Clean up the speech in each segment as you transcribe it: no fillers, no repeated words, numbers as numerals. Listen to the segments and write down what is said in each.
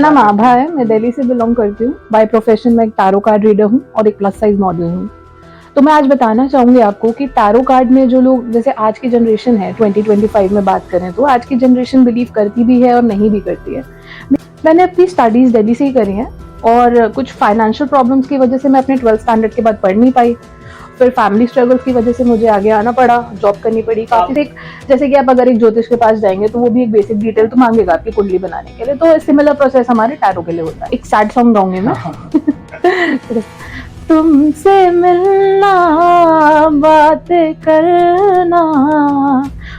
नाम आभा है, मैं दिल्ली से बिलोंग करती हूँ। बाय प्रोफेशन मैं एक टैरो कार्ड रीडर हूँ और एक प्लस साइज मॉडल हूँ। तो मैं आज बताना चाहूँगी आपको कि टैरो कार्ड में जो लोग, जैसे आज की जनरेशन है 2025 में बात करें तो आज की जनरेशन बिलीव करती भी है और नहीं भी करती है। मैंने अपनी स्टडीज़ दिल्ली से ही करी हैं और कुछ फाइनेंशियल प्रॉब्लम्स की वजह से मैं अपने 12th स्टैंडर्ड के बाद पढ़ नहीं पाई। फिर फैमिली स्ट्रगल्स की वजह से मुझे आगे आना पड़ा, जॉब करनी पड़ी काफ़ी। जैसे कि आप अगर एक ज्योतिष के पास जाएंगे तो वो भी एक बेसिक डिटेल तो मांगेगा आपकी कुंडली बनाने के लिए, तो सिमिलर प्रोसेस हमारे टैरो के लिए होता है। एक सैड सॉन्ग गाऊंगी मैं। तुमसे मिलना, बातें करना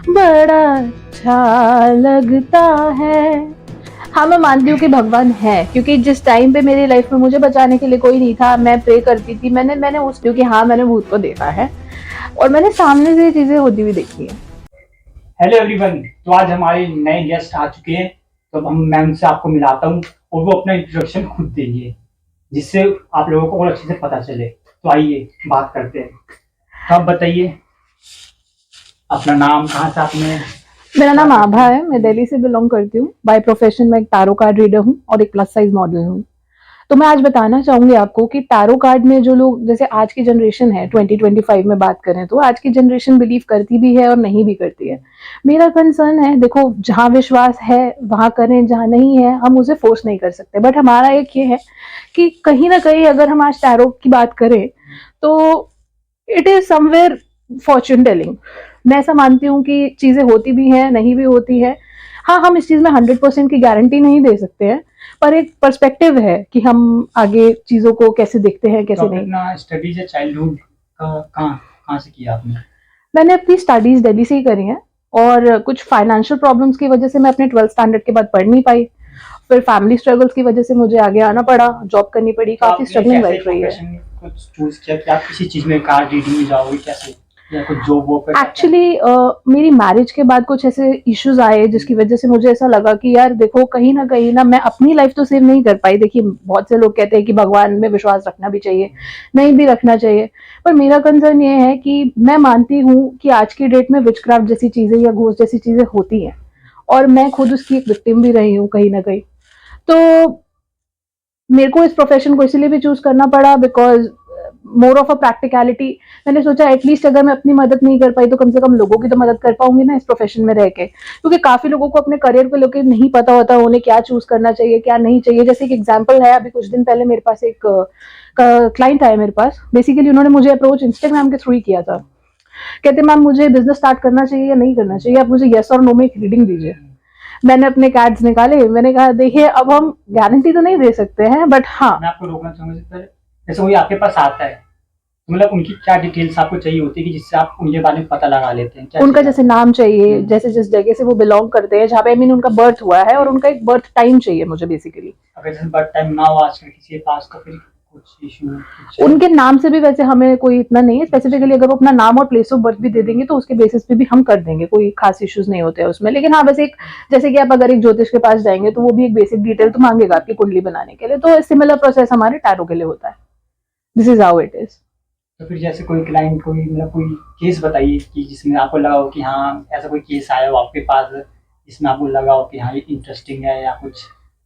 बड़ा अच्छा लगता है। हाँ, मैं मानती हूँ कि भगवान है, क्योंकि जिस टाइम पे मेरी लाइफ में मुझे बचाने के लिए कोई नहीं था, मैं प्रे करती थी। मैंने उस, क्योंकि हाँ मैंने भूत को देखा है और मैंने सामने से ये चीजें होती हुई देखी है। हेलो एवरीवन, तो आज हमारे नए गेस्ट आ चुके हैं, तो मैं उनसे आपको मिलाता हूँ और वो अपना इंट्रोडक्शन खुद देंगे, जिससे आप लोगों को और अच्छे से पता चले। तो आइए बात करते हैं। तो आप बताइए अपना नाम, कहाँ से आपने। मेरा नाम आभा है, मैं दिल्ली से बिलोंग करती हूँ। बाय प्रोफेशन मैं एक टैरो कार्ड रीडर हूँ और एक प्लस साइज मॉडल हूँ। तो मैं आज बताना चाहूंगी आपको कि टैरो कार्ड में जो लोग, जैसे आज की जनरेशन है 2025 में बात करें तो आज की जनरेशन बिलीव करती भी है और नहीं भी करती है। मेरा कंसर्न है, देखो जहाँ विश्वास है वहां करें, जहाँ नहीं है हम उसे फोर्स नहीं कर सकते। बट हमारा एक ये है कि कहीं ना कहीं अगर हम आज टैरो की बात करें तो it is somewhere Fortune telling. मैं ऐसा मानती हूँ कि चीजें होती भी हैं, नहीं भी होती है। हाँ, हम इस चीज में 100% की गारंटी नहीं दे सकते हैं, पर एक पर्सपेक्टिव है कि हम आगे चीजों को कैसे देखते हैं, कैसे नहीं। अपना स्टडीज है चाइल्डहुड का कहाँ से किया आपने। मैंने अपनी स्टडीज दिल्ली से ही करी हैं और कुछ फाइनेंशियल प्रॉब्लम्स की वजह से मैं अपने 12th स्टैंडर्ड के बाद पढ़ नहीं पाई। फिर फैमिली स्ट्रगल्स की वजह से मुझे आगे आना पड़ा, जॉब करनी पड़ी, काफी स्ट्रगलिंग लाइफ रही है। कुछ चूज किया कि आप किसी चीज में कार्ड रीडिंग में जाओगे कैसे, या कुछ जॉब वो कर। एक्चुअली मेरी मैरिज के बाद कुछ ऐसे इश्यूज आए जिसकी वजह से मुझे ऐसा लगा कि यार देखो कहीं ना मैं अपनी लाइफ तो सेव नहीं कर पाई। देखिए बहुत से लोग कहते हैं कि भगवान में विश्वास रखना भी चाहिए, नहीं भी रखना चाहिए, पर मेरा कंसर्न ये है कि मैं मानती हूँ कि आज की डेट में विचक्राफ्ट जैसी चीजें या घूस जैसी चीजें होती हैं और मैं खुद उसकी एक विक्टिम भी रही हूँ कहीं ना कहीं। तो मेरे को इस प्रोफेशन को इसलिए भी चूज करना पड़ा because more of a practicality. मैंने सोचा एटलीस्ट अगर मैं अपनी मदद नहीं कर पाई तो कम से कम लोगों की तो मदद कर पाऊंगी ना इस प्रोफेशन में रह के, क्योंकि काफी लोगों को अपने करियर को लेकर नहीं पता होता उन्हें क्या चूज करना चाहिए क्या नहीं चाहिए। जैसे एक एग्जांपल है, अभी कुछ दिन पहले मेरे पास एक क्लाइंट आया मेरे पास। बेसिकली उन्होंने मुझे अप्रोच इंस्टाग्राम के थ्रू ही किया था। कहते मैम मुझे बिजनेस स्टार्ट करना चाहिए या नहीं करना चाहिए, आप मुझे येस और नो में एक रीडिंग दीजिए। मैंने अपने कार्ड्स निकाले, मैंने कहा देखिए अब हम गारंटी तो नहीं दे सकते हैं बट हाँ। मैं आपको रोकना चाहूंगा, जैसे कोई आपके पास आता है, मतलब उनकी क्या डिटेल्स आपको चाहिए होती है कि जिससे आप उनके बारे में पता लगा लेते हैं। क्या उनका जैसे नाम चाहिए, जैसे जिस जगह से वो बिलोंग करते हैं, जहाँ पे आई मीन उनका बर्थ हुआ है, और उनका एक बर्थ टाइम चाहिए मुझे बेसिकली। अगर जैसे बर्थ टाइम ना हो आजकल किसी के पास तो फिर कुछ इशू। उनके नाम से भी वैसे हमें कोई इतना नहीं है स्पेसिफिकली, अगर वो अपना नाम और प्लेस ऑफ बर्थ भी दे देंगे तो उसके बेसिस पे भी हम कर देंगे, कोई खास इश्यूज नहीं होते हैं उसमें। लेकिन हाँ बस एक, जैसे कि आप अगर एक ज्योतिष के पास जाएंगे तो वो भी एक बेसिक डिटेल तो मांगेगा आपकी कुंडली बनाने के लिए, तो सिमिलर प्रोसेस हमारे टैरो के लिए होता है। This is how it is. तो फिर जैसे कोई क्लाइंट कोई मतलब कोई केस बताइए कि जिसमें आपको लगा हो कि हाँ ऐसा कोई केस आया हो आपके पास जिसमें आपको लगा हो कि हाँ ये इंटरेस्टिंग है या कुछ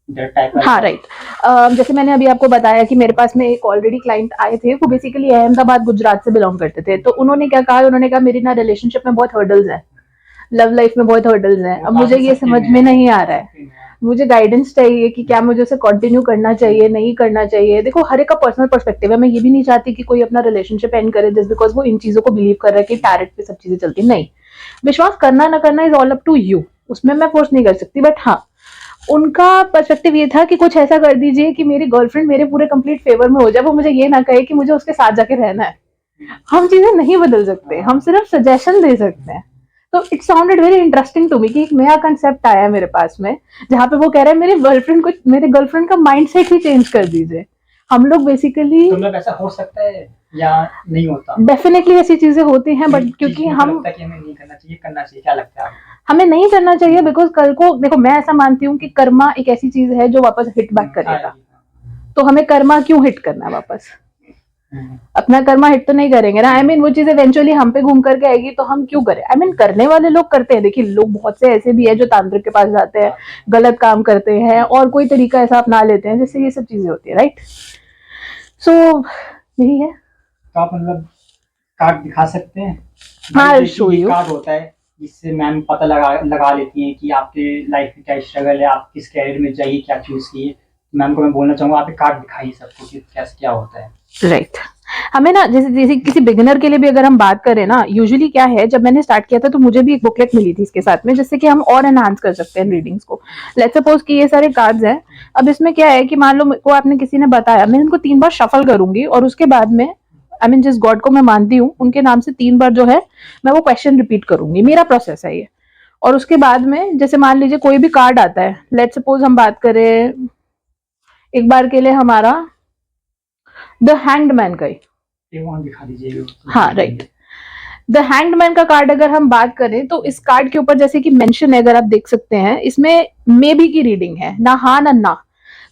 टाइप का। हाँ राइट। जैसे मैंने अभी आपको बताया कि मेरे पास में एक ऑलरेडी क्लाइंट आए थे, वो बेसिकली अहमदाबाद गुजरात से बिलोंग करते थे। तो उन्होंने क्या कहा, उन्होंने कहा मेरी ना रिलेशनशिप में बहुत हर्डल्स है, लव लाइफ में बहुत हर्डल्स हैं। अब मुझे ये समझ में नहीं आ रहा है, मुझे गाइडेंस चाहिए कि क्या मुझे उसे कंटिन्यू करना चाहिए नहीं करना चाहिए। देखो हर एक का पर्सनल पर्सपेक्टिव है, मैं ये भी नहीं चाहती कि कोई अपना रिलेशनशिप एंड करे जस्ट बिकॉज वो इन चीजों को बिलीव कर रहा है कि टैरेट पे सब चीजें चलती नहीं। विश्वास करना ना करना is all up to you, उसमें मैं फोर्स नहीं कर सकती। बट हाँ, उनका पर्सपेक्टिव ये था कि कुछ ऐसा कर दीजिए कि मेरी गर्लफ्रेंड मेरे पूरे कंप्लीट फेवर में हो जाए, वो मुझे ये ना कहे कि मुझे उसके साथ जाके रहना है। हम चीजें नहीं बदल सकते, हम सिर्फ सजेशन दे सकते हैं। तो it sounded very interesting to me कि एक नया कंसेप्ट आया है मेरे पास में, जहाँ पे वो कह रहे हैं मेरे गर्लफ्रेंड का माइंड सेट ही चेंज कर दीजिए। हम लोग बेसिकली, तो मतलब ऐसा हो सकता है या नहीं होता। डेफिनेटली ऐसी चीजें होती हैं, बट क्योंकि हम लगता है कि हमें नहीं करना चाहिए, करना चाहिए, क्या लगता है आपको। हमें नहीं करना चाहिए बिकॉज कल को देखो, मैं ऐसा मानती हूँ कि कर्मा एक ऐसी चीज है जो वापस हिट बैक करेगा। तो हमें कर्मा क्यों हिट करना है वापस। अपना कर्मा हिट तो नहीं करेंगे ना। आई मीन वो चीज इवेंचुअली हम पे घूम करके आएगी तो हम क्यों करें। आई मीन करने वाले लोग करते हैं, देखिए लोग बहुत से ऐसे भी है जो तांत्रिक के पास जाते हैं, गलत काम करते हैं और कोई तरीका ऐसा अपना लेते हैं जिससे ये सब चीजें होती है, राइट। सो यही है। तो आप मतलब कार्ड दिखा सकते हैं? हाँ, देखिए, show ये you. कार्ड होता है जिससे मैम पता लगा लेती हैं कि आपके लाइफ में क्या स्ट्रगल है, आप किस कैरियर में जाइए, क्या चूज किए। मैम को मैं बोलना चाहूंगा आप एक कार्ड दिखाइए सबको कि कैसे क्या होता है। राइट। हमें ना जैसे जैसे किसी बिगिनर के लिए भी अगर हम बात करें ना, यूजुअली क्या है, जब मैंने स्टार्ट किया था तो मुझे भी एक बुकलेट मिली थी इसके साथ में, जिससे कि हम और एनहांस कर सकते हैं रीडिंग्स को। लेट्स सपोज कि ये सारे कार्ड्स हैं। अब इसमें क्या है कि मान लो को आपने किसी ने बताया, मैं इनको 3 बार शफल करूंगी और उसके बाद में आई मीन जिस गॉड को मैं मानती हूँ उनके नाम से 3 बार जो है मैं वो क्वेश्चन रिपीट करूंगी। मेरा प्रोसेस है ये। और उसके बाद में जैसे मान लीजिए कोई भी कार्ड आता है, लेट्स सपोज हम बात करें एक बार के लिए हमारा द हैंग्ड मैन का ही, ये वहाँ दिखा दीजिए। हाँ राइट। द हैंग्ड मैन का कार्ड अगर हम बात करें तो इस कार्ड के ऊपर जैसे कि मेंशन है, अगर आप देख सकते हैं इसमें मे बी की रीडिंग है, ना हाँ ना ना।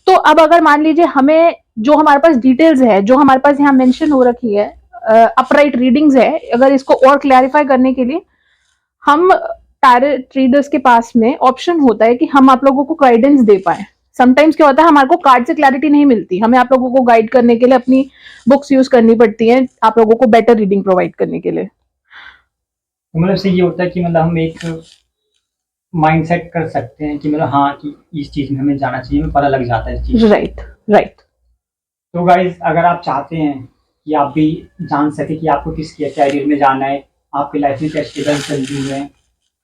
तो अब अगर मान लीजिए हमें जो हमारे पास डिटेल्स है, जो हमारे पास यहाँ मेंशन हो रखी है, अपराइट रीडिंग्स है, अगर इसको और क्लैरिफाई करने के लिए हम टैरोट रीडर्स के पास में ऑप्शन होता है कि हम आप लोगों को गाइडेंस दे पाए। समटाइम्स क्या होता है हमारे को कार्ड से क्लैरिटी नहीं मिलती, हमें आप लोगों को गाइड करने के लिए अपनी बुक्स यूज करनी पड़ती हैं आप लोगों को बेटर रीडिंग प्रोवाइड करने के लिए। मतलब से ये होता है कि मतलब हम एक माइंड सेट कर सकते हैं कि मतलब हाँ कि इस चीज में हमें जाना चाहिए, हमें पता लग जाता है इस चीज। Right right. तो गाइज अगर आप चाहते हैं कि आप भी जान सके कि आपको किस कैरियर में जाना है, आपकी लाइफ में क्या स्ट्रगल चल रही है,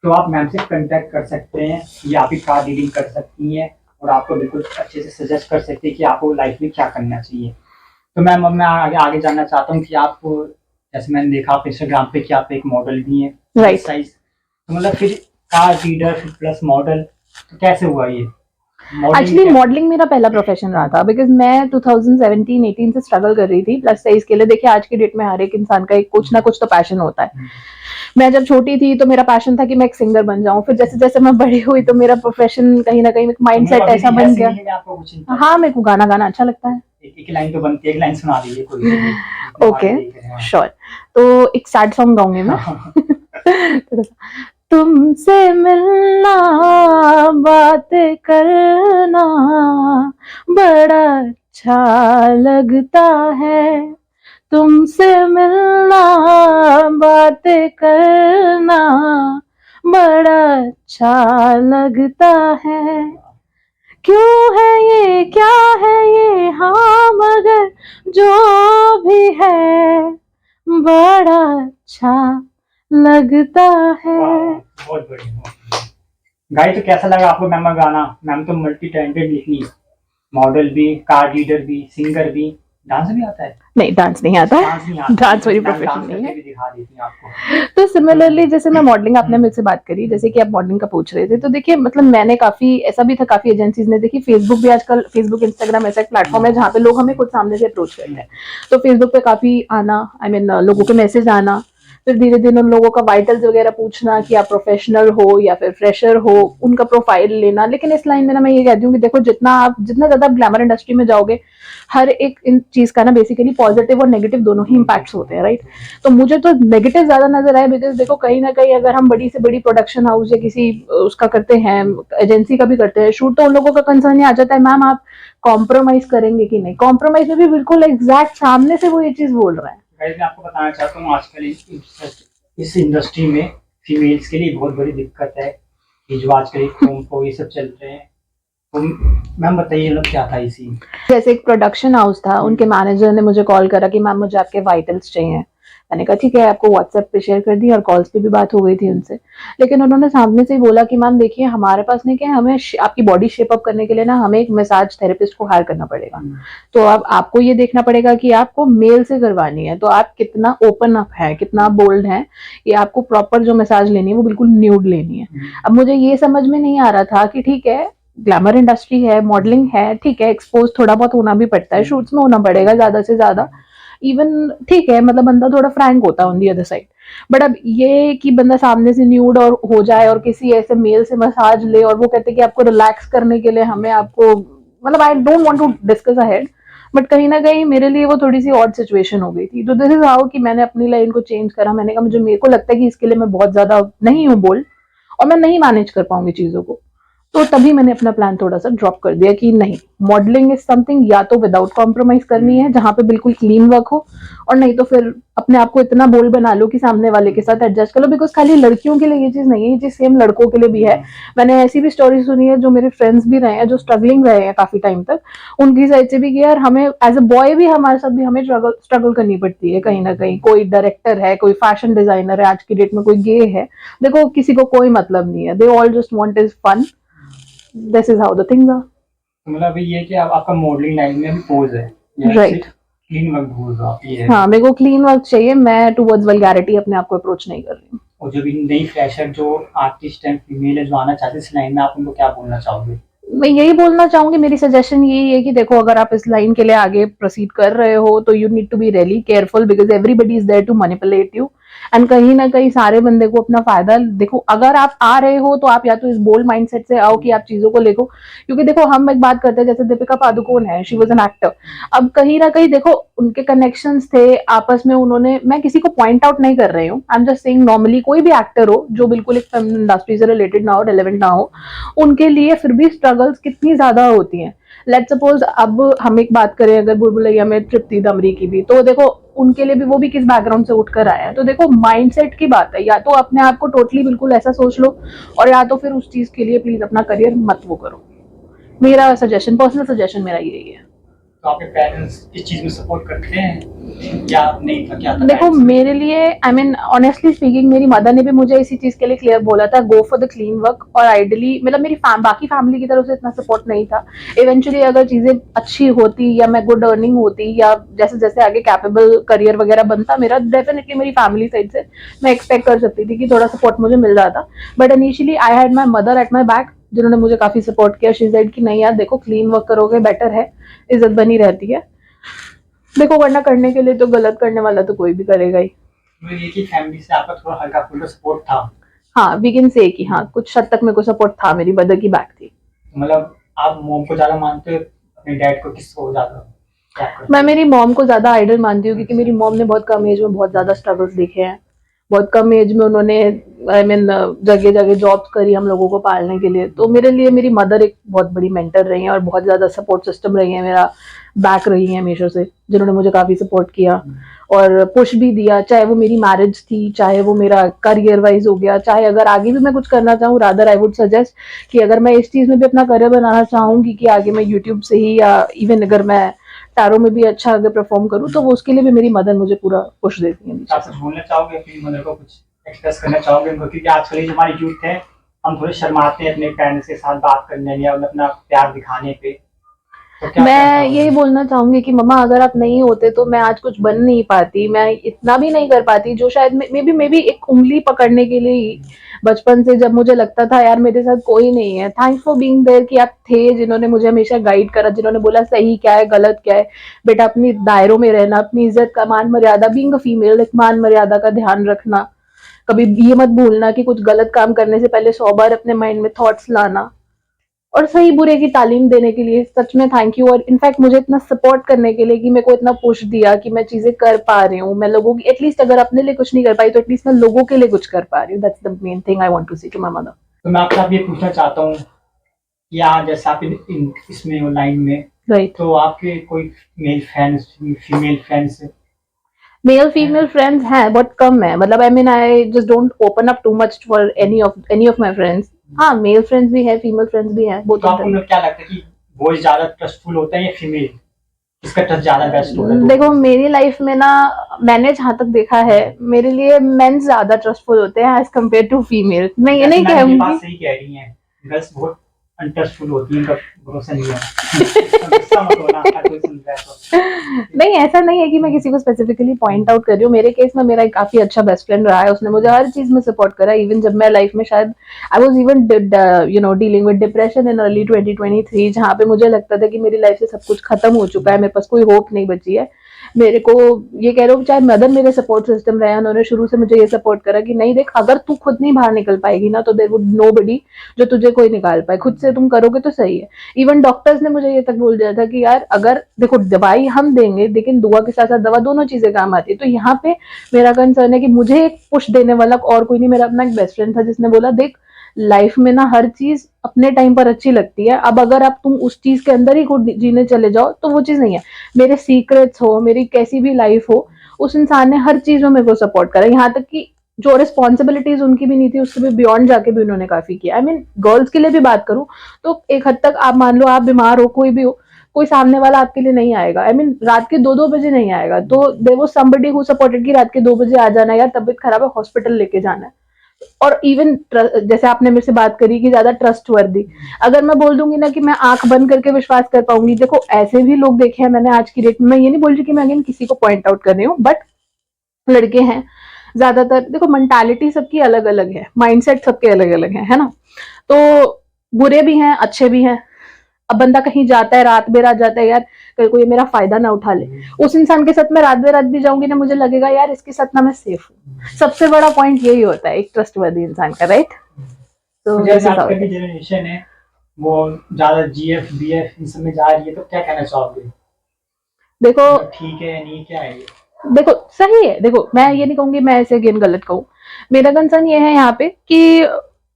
तो आप मैम से कांटेक्ट कर सकते हैं, ये आपकी कार्ड रीडिंग कर सकती हैं और आपको बिल्कुल अच्छे से सजेस्ट कर सकते हैं कि आपको लाइफ में क्या करना चाहिए। तो मैम अब मैं आगे जानना चाहता हूँ कि आप, जैसे मैंने देखा आप इंस्टाग्राम पे कि आप एक मॉडल भी हैं, Right. साइज, तो मतलब फिर कार्ड रीडर प्लस मॉडल तो कैसे हुआ ये? एक्चुअली मॉडलिंग मेरा पहला प्रोफेशन रहा था, बिकॉज मैं 2017-18 से स्ट्रगल कर रही थी प्लस साइज के लिए। देखिए आज की डेट में हर एक इंसान का एक कुछ ना कुछ तो पैशन होता है। मैं जब छोटी थी तो मेरा पैशन था कि मैं एक सिंगर बन जाऊं, फिर जैसे जैसे मैं बड़ी हुई तो मेरा प्रोफेशन कहीं ना कहीं माइंडसेट ऐसा बन गया। हाँ मेरे को गाना गाना अच्छा लगता है। एक लाइन तो बनती है, एक लाइन सुना दीजिए कोई। Okay sure. तो एक सैड सॉन्ग गाऊंगी मैं। तुमसे मिलना बात करना बड़ा अच्छा लगता है, तुमसे मिलना बात करना बड़ा अच्छा लगता है। क्यों है ये क्या है ये हाँ मगर जो भी है बड़ा अच्छा लगता है। बहुत बढ़िया। गाइस तो कैसा लगा आपको मैम का गाना? मैम तो मल्टी टैलेंटेड लिखनी, मॉडल भी, कार्ड रीडर भी, सिंगर भी, डांस भी आता है? नहीं डांस नहीं आता है, डांस मेरी प्रोफेशन नहीं है। दिखा देती हूं आपको। तो सिमिलरली जैसे मैं मॉडलिंग, आपने मुझसे बात करी जैसे कि आप मॉडलिंग का पूछ रहे थे, तो देखिए मतलब मैंने काफी ऐसा भी था, काफी एजेंसीज ने, देखिए फेसबुक भी आजकल, फेसबुक इंस्टाग्राम ऐसा एक प्लेटफॉर्म है जहाँ पे लोग हमें खुद सामने से अप्रोच करते हैं। तो फेसबुक पे काफी आना, आई मीन लोगों के मैसेज आना, फिर धीरे धीरे उन लोगों का वाइटल्स वगैरह पूछना कि आप प्रोफेशनल हो या फिर फ्रेशर हो, उनका प्रोफाइल लेना। लेकिन इस लाइन में ना मैं ये कहती हूँ कि देखो जितना ज्यादा ग्लैमर इंडस्ट्री में जाओगे, हर एक इन चीज का ना बेसिकली पॉजिटिव और नेगेटिव दोनों ही इम्पैक्ट्स होते हैं, राइट। तो मुझे तो नेगेटिव ज्यादा नजर आए, बिकॉज देखो कहीं ना कहीं अगर हम बड़ी से बड़ी प्रोडक्शन हाउस या किसी उसका करते हैं, एजेंसी का भी करते हैं शूट, तो उन लोगों का कंसर्न ये आ जाता है मैम आप कॉम्प्रोमाइज करेंगे कि नहीं। कॉम्प्रोमाइज में भी बिल्कुल एग्जैक्ट सामने से वो ये चीज बोल रहा है। मैं आपको बताना चाहता हूँ आजकल इस इंडस्ट्री में फीमेल्स के लिए बहुत बड़ी दिक्कत है कि जो आजकल को ये सब चल रहे हैं। तो मैम बताइए मतलब क्या था इसी? जैसे एक प्रोडक्शन हाउस था, उनके मैनेजर ने मुझे कॉल करा कि मैम मुझे आपके वाइटल्स चाहिए। मैंने कहा ठीक है, आपको व्हाट्सएप पे शेयर कर दी और कॉल्स पे भी बात हो गई थी उनसे। लेकिन उन्होंने सामने से ही बोला कि मैम देखिए हमारे पास नहीं, क्या हमें आपकी बॉडी शेप अप करने के लिए ना हमें एक मसाज थेरेपिस्ट को हायर करना पड़ेगा। तो अब आपको ये देखना पड़ेगा कि आपको मेल से करवानी है, तो आप कितना ओपन अप है, कितना बोल्ड है, ये आपको प्रॉपर जो मसाज लेनी है वो बिल्कुल न्यूड लेनी है। अब मुझे ये समझ में नहीं आ रहा था कि ठीक है ग्लैमर इंडस्ट्री है, मॉडलिंग है, ठीक है एक्सपोज थोड़ा बहुत होना भी पड़ता है, शूट्स में होना पड़ेगा ज्यादा से ज्यादा, इवन ठीक है मतलब बंदा थोड़ा फ्रैंक होता है on the other side. But अब ये कि बंदा सामने से न्यूड और हो जाए और किसी ऐसे मेल से मसाज ले और वो कहते हैं कि आपको रिलैक्स करने के लिए हमें आपको, मतलब I don't want to discuss ahead, but कहीं ना कहीं मेरे लिए वो थोड़ी सी ऑड सिचुएशन हो गई थी। तो दिस इज हाउ कि मैंने अपनी लाइन को चेंज करा। मैंने कहा मुझे, मेरे को लगता है कि इसके लिए मैं बहुत ज्यादा नहीं हूँ बोल्ड और मैं नहीं मैनेज कर पाऊंगी चीजों को। तो तभी मैंने अपना प्लान थोड़ा सा ड्रॉप कर दिया कि नहीं, मॉडलिंग इज समथिंग या तो विदाउट कॉम्प्रोमाइज करनी है जहां पे बिल्कुल क्लीन वर्क हो, और नहीं तो फिर अपने आप को इतना बोल्ड बना लो कि सामने वाले के साथ एडजस्ट कर लो। बिकॉज खाली लड़कियों के लिए ये चीज नहीं है, ये चीज सेम लड़कों के लिए भी है। मैंने ऐसी भी स्टोरी सुनी है जो मेरे फ्रेंड्स भी रहे हैं, जो स्ट्रगलिंग रहे हैं काफी टाइम तक, उनकी साइड से भी कि यार हमें एज अ बॉय भी हमारे साथ भी हमें स्ट्रगल करनी पड़ती है कहीं ना कहीं। कोई डायरेक्टर है, कोई फैशन डिजाइनर है, आज की डेट में कोई गे है, देखो किसी को कोई मतलब नहीं है, they all just want is fun. This is how the things are. मतलब अभी ये कि आपका मॉडलिंग लाइन में भी पोज है, राइट। क्लीन वर्क ढूंढ रहे हो आप, ये है। हाँ, मेरे को क्लीन वर्क चाहिए, मैं टुवर्ड्स वल्गैरिटी अपने आप को अप्रोच नहीं कर रही हूँ। और जो भी नई फ्रेशर जो आर्टिस्ट है, फीमेल है, जो आना चाहते हैं इस लाइन में, आप उनको क्या बोलना चाहोगे? मैं यही बोलना चाहूंगी, मेरी सजेशन यही है कि देखो अगर आप इस लाइन के लिए आगे प्रोसीड कर रहे हो तो you need to be really careful, because everybody is there to manipulate you. And कहीं ना कहीं सारे बंदे को अपना फायदा देखो। अगर आप आ रहे हो तो आप या तो इस बोल्ड माइंडसेट से आओ कि आप चीजों को देखो, क्योंकि देखो हम एक बात करते हैं, जैसे दीपिका पादुकोण है, शी वॉज एन एक्टर। अब कहीं ना कहीं देखो उनके कनेक्शंस थे आपस में, उन्होंने, मैं किसी को पॉइंट आउट नहीं कर रही हूँ, I am just saying normally कोई भी एक्टर हो जो बिल्कुल एक फेमिनिन इंडस्ट्री से रिलेटेड ना हो, रेलेवेंट ना हो, उनके लिए फिर भी स्ट्रगल्स कितनी ज्यादा होती हैं। लेट्स सपोज अब हम एक बात करें अगर बुलबुलैया में तृप्ति दमरी की भी, तो देखो उनके लिए भी वो भी किस बैकग्राउंड से उठकर आए हैं। तो देखो माइंडसेट की बात है, या तो अपने आप को टोटली बिल्कुल ऐसा सोच लो, और या तो फिर उस चीज के लिए प्लीज अपना करियर मत वो करो। मेरा सजेशन, पर्सनल सजेशन मेरा यही है। तो आपके पेरेंट्स इस चीज में सपोर्ट करते हैं या नहीं था, क्या था? देखो मेरे लिए, आई मीन ऑनेस्टली स्पीकिंग, मेरी मदर ने भी मुझे इसी चीज के लिए क्लियर बोला था, go for the clean work. और आइडियली मतलब मेरी बाकी फैमिली की तरफ से इतना सपोर्ट नहीं था। इवेंचुअली अगर चीजें अच्छी होती या मैं गुड अर्निंग होती या जैसे जैसे आगे कैपेबल करियर वगैरह बनता मेरा, डेफिनेटली मेरी फैमिली साइड से मैं एक्सपेक्ट कर सकती थी कि थोड़ा सपोर्ट मुझे मिल जाता। But initially I had my mother at my back, जिन्होंने मुझे काफी सपोर्ट किया। शी सेड कि नहीं यार देखो, क्लीन वर्क करोगे बेटर है, इज्जत बनी रहती है। देखो वरना करने के लिए तो गलत करने वाला तो कोई भी करेगा ही। तो ये कि फैमिली से आपका थोड़ा हल्का फुल्का सपोर्ट था? हाँ, वी कैन से कि हाँ, कुछ हद तक मेरे को सपोर्ट था, मेरी मदर की बैक थी। मतलब आप मॉम को ज्यादा मानते हो, अपने डैड को किसको ज्यादा? मैं मेरी मॉम को ज्यादा आइडल मानती हूँ, क्योंकि मेरी मॉम ने बहुत कम एज में बहुत ज्यादा स्ट्रगल्स देखे हैं। बहुत कम एज में उन्होंने, आई मीन जगह जगह जॉब्स करी हम लोगों को पालने के लिए। तो मेरे लिए मेरी मदर एक बहुत बड़ी मेंटर रही है और बहुत ज्यादा सपोर्ट सिस्टम रही है, मेरा बैक रही है हमेशा से, जिन्होंने मुझे काफी सपोर्ट किया और पुश भी दिया। चाहे वो मेरी मैरिज थी, चाहे वो मेरा करियर वाइज हो गया, चाहे अगर आगे भी मैं कुछ करना चाहूँ, रादर आई वुड सजेस्ट कि अगर मैं इस चीज में भी अपना करियर बनाना चाहूंगी कि आगे मैं यूट्यूब से ही, या इवन अगर मैं टैरो में भी अच्छा अगर परफॉर्म करूँ, तो वो उसके लिए भी मेरी मदर मुझे पूरा पुश देती है। आप कुछ बोलना चाहोगे अपनी मदर को, कुछ एक्सप्रेस करना चाहोगे उनको? क्योंकि आजकल जो हमारी यूथ है, हम थोड़े शर्माते हैं अपने पेरेंट्स के साथ बात करने में या अपना प्यार दिखाने पे। तो मैं यही बोलना चाहूंगी कि मम्मा अगर आप नहीं होते तो मैं आज कुछ बन नहीं पाती, मैं इतना भी नहीं कर पाती जो शायद मे बी एक उंगली पकड़ने के लिए ही बचपन से, जब मुझे लगता था यार मेरे साथ कोई नहीं है, थैंक्स फॉर बीइंग देयर कि आप थे, जिन्होंने मुझे हमेशा गाइड करा, जिन्होंने बोला सही क्या है गलत क्या है, बेटा अपनी दायरों में रहना, अपनी इज्जत का, मान मर्यादा, बीइंग अ फीमेल एक मान मर्यादा का ध्यान रखना, कभी ये मत भूलना कि कुछ गलत काम करने से पहले 100 बार अपने माइंड में थॉट्स लाना, और सही बुरे की तालीम देने के लिए सच में थैंक यू। और इनफैक्ट मुझे इतना सपोर्ट करने के लिए कि मेरे को इतना पुश दिया कि मैं चीजें कर पा रही हूँ, मैं लोगों की एटलीस्ट, अगर अपने लिए कुछ नहीं कर पाई तो एटलीस्ट मैं लोगों के लिए कुछ कर पा रही हूँ। That's the main thing I want to say to my mother. तो मैं आपसे ये पूछना चाहता हूँ, या जैसे आप इसमें लाइन में, राइट, तो आपके कोई male friends, female friends? Male female friends हैं बहुत कम है, मतलब I mean I just don't open up too much for any of my friends. हाँ, मेल फ्रेंड्स भी है, फीमेल फ्रेंड्स भी हैं, बोथ तो ऑफ आपको देम। क्या लगता है कि बॉयज ज्यादा ट्रस्टफुल होता है या फीमेल, इसका ट्रस्ट ज्यादा बेस्ट होता है? देखो मेरी लाइफ में ना, मैंने जहां तक देखा है, मेरे लिए मेन ज्यादा ट्रस्टफुल होते हैं एज कम्पेयर टू फीमेल। मैं ये नहीं ये बात कहूंगी, सही कह रही हैं, गर्ल्स बहुत अनट्रस्टफुल होती हैं, उनका भरोसा नहीं है। गुस्सा मत होना, हर कोई सुन रहा है तो। नहीं ऐसा नहीं है कि मैं किसी को स्पेसिफिकली पॉइंट आउट कर रही हूँ। मेरे केस में मेरा एक काफी अच्छा बेस्ट फ्रेंड रहा है, उसने मुझे हर चीज में सपोर्ट करा, इवन जब मैं लाइफ में शायद I was even dealing with depression in early 2023, जहाँ पे मुझे लगता था कि मेरी लाइफ से सब कुछ खत्म हो चुका है, मेरे पास कोई होप नहीं बची है। मेरे को ये कह रहे हो, चाहे मदर मेरे सपोर्ट सिस्टम रहे, उन्होंने शुरू से मुझे ये सपोर्ट करा कि नहीं देख, अगर तू खुद नहीं बाहर निकल पाएगी ना, तो देयर वुड नोबडी जो तुझे कोई निकाल पाए, खुद से तुम करोगे तो सही है। इवन डॉक्टर्स ने मुझे ये तक बोल दिया था कि यार अगर देखो दवाई हम देंगे, लेकिन दुआ के साथ साथ दवा, दोनों चीजें काम आती है। तो यहाँ पे मेरा कंसर्न है कि मुझे एक पुश देने वाला और कोई नहीं, मेरा अपना एक बेस्ट फ्रेंड था जिसने बोला देख, लाइफ में ना हर चीज अपने टाइम पर अच्छी लगती है, अब अगर आप तुम उस चीज के अंदर ही खुद जीने चले जाओ तो वो चीज नहीं है। मेरे सीक्रेट्स हो, मेरी कैसी भी लाइफ हो, उस इंसान ने हर चीज में मेरे को सपोर्ट करा, यहाँ तक कि जो रिस्पॉन्सिबिलिटीज उनकी भी नहीं थी उससे भी बियॉन्ड जाके भी उन्होंने काफी किया। आई मीन गर्ल्स के लिए भी बात करूं तो एक हद तक आप मान लो आप बीमार हो, कोई भी हो, कोई सामने वाला आपके लिए नहीं आएगा। आई मीन रात के 2-2 बजे नहीं आएगा, तो there was somebody who supported कि रात के 2 बजे आ जाना, यार तबीयत खराब है हॉस्पिटल लेके जाना है। और इवन जैसे आपने मेरे से बात करी कि ज्यादा ट्रस्ट वर्दी, अगर मैं बोल दूंगी ना कि मैं आंख बंद करके विश्वास कर पाऊंगी, देखो ऐसे भी लोग देखे हैं मैंने आज की डेट में। मैं ये नहीं बोल रही कि मैं अगेन किसी को पॉइंट आउट कर रही हूँ, बट लड़के हैं ज्यादातर, देखो मेंटालिटी सबकी अलग अलग है, माइंडसेट सबके अलग अलग है ना। तो बुरे भी हैं, अच्छे भी हैं। अब बंदा कहीं जाता है, रात बेरात जाता है, यार कल को ये मेरा फायदा ना उठा ले, उस इंसान के साथ मैं रात बेरात भी जाऊंगी ना, मुझे लगेगा यार इसके साथ ना मैं सेफ हूँ। सबसे बड़ा पॉइंट यही होता है एक ट्रस्टवर्दी इंसान का, राइट। तो जैसे आजकल की जनरेशन है वो ज्यादा जीएफ बीएफ इन सब में जा रही है, तो क्या कहना चाहोगे? देखो ठीक है नहीं, क्या है ये? देखो सही है, देखो मैं ये नहीं कहूंगी, मैं ऐसे अगेन गलत कहूँ। मेरा कंसर्न ये है यहाँ पे कि